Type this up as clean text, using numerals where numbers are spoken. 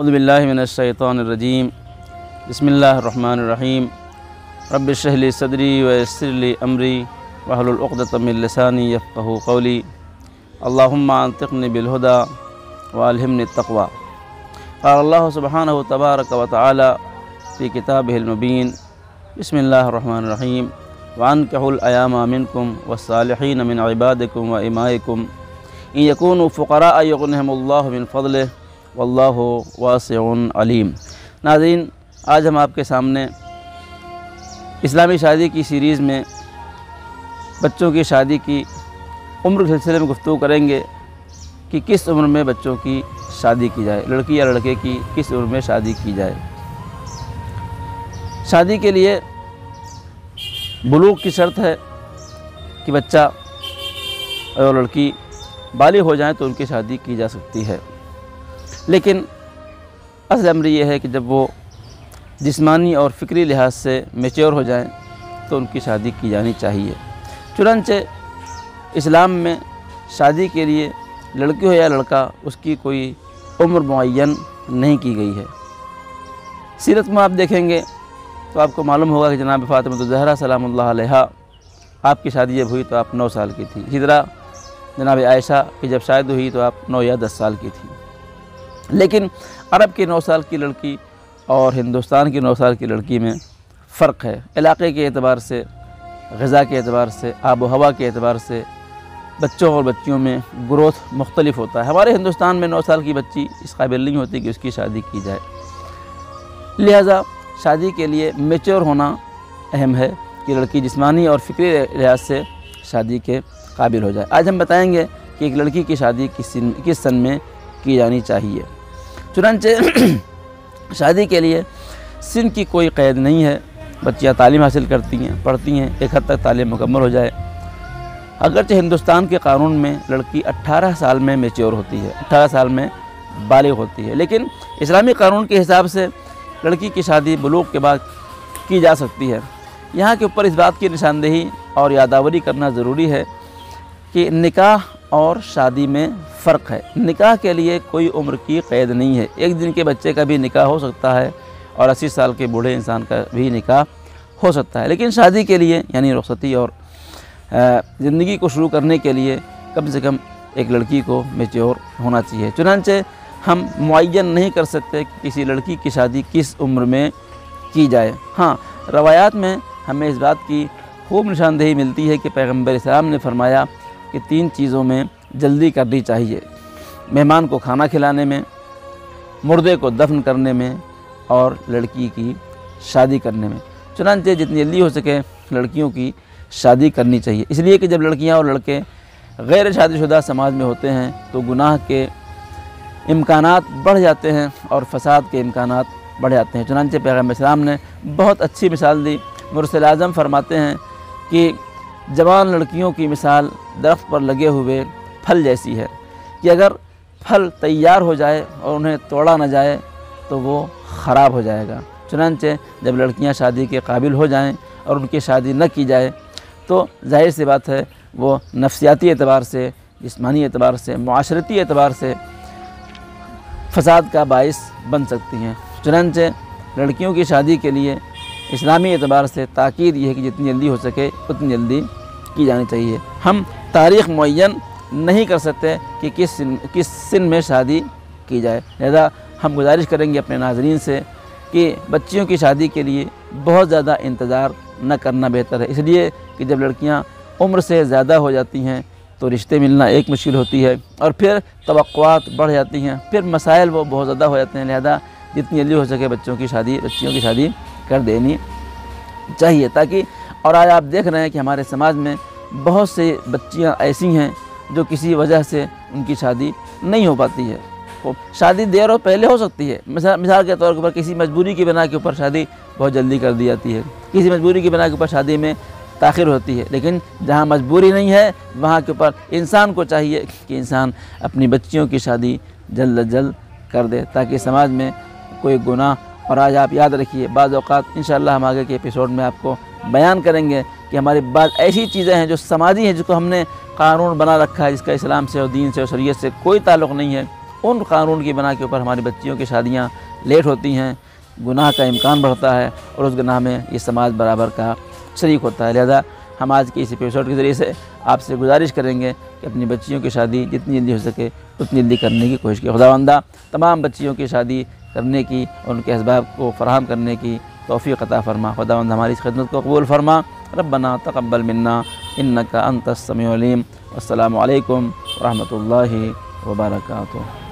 औज़ु बिल्लाहि मिनश्शैतानिर्रजीम बिस्मिल्लाहिर्रहमानिर्रहीम रब्बि इश्रह ली सदरी व यस्सिर ली अमरी वहलुल उक़दतम मिन लिसानी यफ़क़हू क़ौली अल्लाहुम्मा अंतिक़नी बिल हुदा व अल्हिमनी तक़वा। क़ाल अल्लाहु सुब्हानहु तबारक व तआला फ़ी किताबिहिल मुबीन बिस्मिल्लाहिर्रहमानिर्रहीम व अनकिहुल अयामा मिनकुम वस्सालिहीन मिन इबादिकुम व इमाइकुम इन यकूनु फ़ुक़राअ युग़निहिमुल्लाहु मिन फ़ज़लिहि वल्लाहु वासिउन अलीम। नाज़रीन, आज हम आपके सामने इस्लामी शादी की सीरीज़ में बच्चों की शादी की उम्र के सिलसिले में गुफ्तगू करेंगे कि किस उम्र में बच्चों की शादी की जाए, लड़की या लड़के की किस उम्र में शादी की जाए। शादी के लिए बुलूग की शर्त है कि बच्चा और लड़की बालिग हो जाएं तो उनकी शादी की जा सकती है, लेकिन असल अमर यह है कि जब वो जिस्मानी और फ़िक्री लिहाज से मैच्योर हो जाएं तो उनकी शादी की जानी चाहिए। चुनांचे इस्लाम में शादी के लिए लड़की हो या लड़का उसकी कोई उम्र मुअय्यन नहीं की गई है। सीरत में आप देखेंगे तो आपको मालूम होगा कि जनाब फ़ातिमा ज़हरा सलामुल्लाह अलैहा आपकी शादी जब हुई तो आप 9 साल की थी। इसी तरह जनाब आयशा की जब शादी हुई तो आप 9 या 10 साल की थी। लेकिन अरब की 9 साल की लड़की और हिंदुस्तान की 9 साल की लड़की में फ़र्क है। इलाक़े के एतबार से, ग़िज़ा के एतबार से, आब हवा के एतबार से बच्चों और बच्चियों में ग्रोथ मुख्तलिफ होता है। हमारे हिंदुस्तान में 9 साल की बच्ची इस काबिल नहीं होती कि उसकी शादी की जाए। लिहाजा शादी के लिए मैच्योर होना अहम है कि लड़की जिस्मानी और फ़िक्री लिहाज से शादी के काबिल हो जाए। आज हम बताएंगे कि एक लड़की की शादी किस सन में की जानी चाहिए। चुनांचे शादी के लिए सिन की कोई क़ैद नहीं है। बच्चियाँ तालीम हासिल करती हैं, पढ़ती हैं, एक हद तक तालीम मुकम्मल हो जाए। अगरचे हिंदुस्तान के कानून में लड़की 18 साल में मैच्योर होती है, 18 साल में बालिग होती है, लेकिन इस्लामी कानून के हिसाब से लड़की की शादी बुलूग के बाद की जा सकती है। यहाँ के ऊपर इस बात की निशानदेही और यादावरी करना ज़रूरी है कि निकाह और शादी में फ़र्क है। निकाह के लिए कोई उम्र की क़ैद नहीं है। एक दिन के बच्चे का भी निकाह हो सकता है और 80 साल के बूढ़े इंसान का भी निकाह हो सकता है। लेकिन शादी के लिए यानी रुख़सती और ज़िंदगी को शुरू करने के लिए कम से कम एक लड़की को मैच्योर होना चाहिए। चुनांचे हम मुअय्यन नहीं कर सकते कि किसी लड़की की शादी किस उम्र में की जाए। हाँ, रवायात में हमें इस बात की खूब निशानदेही मिलती है कि पैगम्बर इस्लाम ने फरमाया कि 3 चीज़ों में जल्दी करनी चाहिए: मेहमान को खाना खिलाने में, मुर्दे को दफन करने में और लड़की की शादी करने में। चुनांचे जितनी जल्दी हो सके लड़कियों की शादी करनी चाहिए, इसलिए कि जब लड़कियां और लड़के गैर शादीशुदा समाज में होते हैं तो गुनाह के इम्कानात बढ़ जाते हैं और फसाद के इम्कानात बढ़ जाते हैं। चुनांचे पैगम्बर इस्लाम ने बहुत अच्छी मिसाल दी। मुरसल आज़म फरमाते हैं कि जवान लड़कियों की मिसाल दरख्त पर लगे हुए फल जैसी है कि अगर फल तैयार हो जाए और उन्हें तोड़ा न जाए तो वो ख़राब हो जाएगा। चुनांचे जब लड़कियां शादी के काबिल हो जाएं और उनकी शादी न की जाए तो जाहिर सी बात है वो नफ्सियाती एतबार से, जिस्मानी एतबार से, मुआशरती एतबार से फसाद का बाइस बन सकती हैं। चुनांचे लड़कियों की शादी के लिए इस्लामी एतबार से ताकीद ये है कि जितनी जल्दी हो सके उतनी जल्दी की जानी चाहिए। हम तारीख़ मुअय्यन नहीं कर सकते कि किस सिन में शादी की जाए। लिहाजा हम गुजारिश करेंगे अपने नाज़रीन से कि बच्चियों की शादी के लिए बहुत ज़्यादा इंतज़ार न करना बेहतर है, इसलिए कि जब लड़कियां उम्र से ज़्यादा हो जाती हैं तो रिश्ते मिलना एक मुश्किल होती है और फिर तवक्कुआत बढ़ जाती हैं, फिर मसाइल वो बहुत ज़्यादा हो जाते हैं। लिहाजा जितनी जल्दी हो सके बच्चियों की शादी कर देनी चाहिए ताकि। और आज आप देख रहे हैं कि हमारे समाज में बहुत से बच्चियां ऐसी हैं जो किसी वजह से उनकी शादी नहीं हो पाती है। तो शादी देर और पहले हो सकती है। मिसाल के तौर पर किसी मजबूरी की बिना के ऊपर शादी बहुत जल्दी कर दी जाती है, किसी मजबूरी की बिना के ऊपर शादी में ताख़िर होती है। लेकिन जहाँ मजबूरी नहीं है वहाँ के ऊपर इंसान को चाहिए कि इंसान अपनी बच्चियों की शादी जल्द अज जल्द कर दे ताकि समाज में कोई गुनाह। और आज आप याद रखिए, बाज़ औक़ात इंशाअल्लाह हम आगे के एपिसोड में आपको बयान करेंगे कि हमारी बात ऐसी चीज़ें हैं जो समाजी हैं, जिसको हमने कानून बना रखा है, जिसका इस्लाम से और दीन से और शरीयत से कोई ताल्लुक़ नहीं है, उन कानून की बना के ऊपर हमारी बच्चियों की शादियाँ लेट होती हैं, गुनाह का इम्कान बढ़ता है और उस गुनाह में ये समाज बराबर का शरीक होता है। लिहाजा हम आज के इस एपिसोड के ज़रिए से आपसे गुजारिश करेंगे कि अपनी बच्चियों की शादी जितनी जल्दी हो सके उतनी जल्दी करने की कोशिश की। खुदावंदा तमाम बच्चियों की शादी करने की और उनके असबाब को फ़राहम करने की तौफ़ीक़ अता फ़रमा। खुदावंद हमारी इस खिदमत को कबूल फ़रमा। रब्बना तक़ब्बल मिन्ना इन्नका अंतस समीउल अलीम। अस्सलामु अलैकुम व रहमतुल्लाहि व बरकातुहू।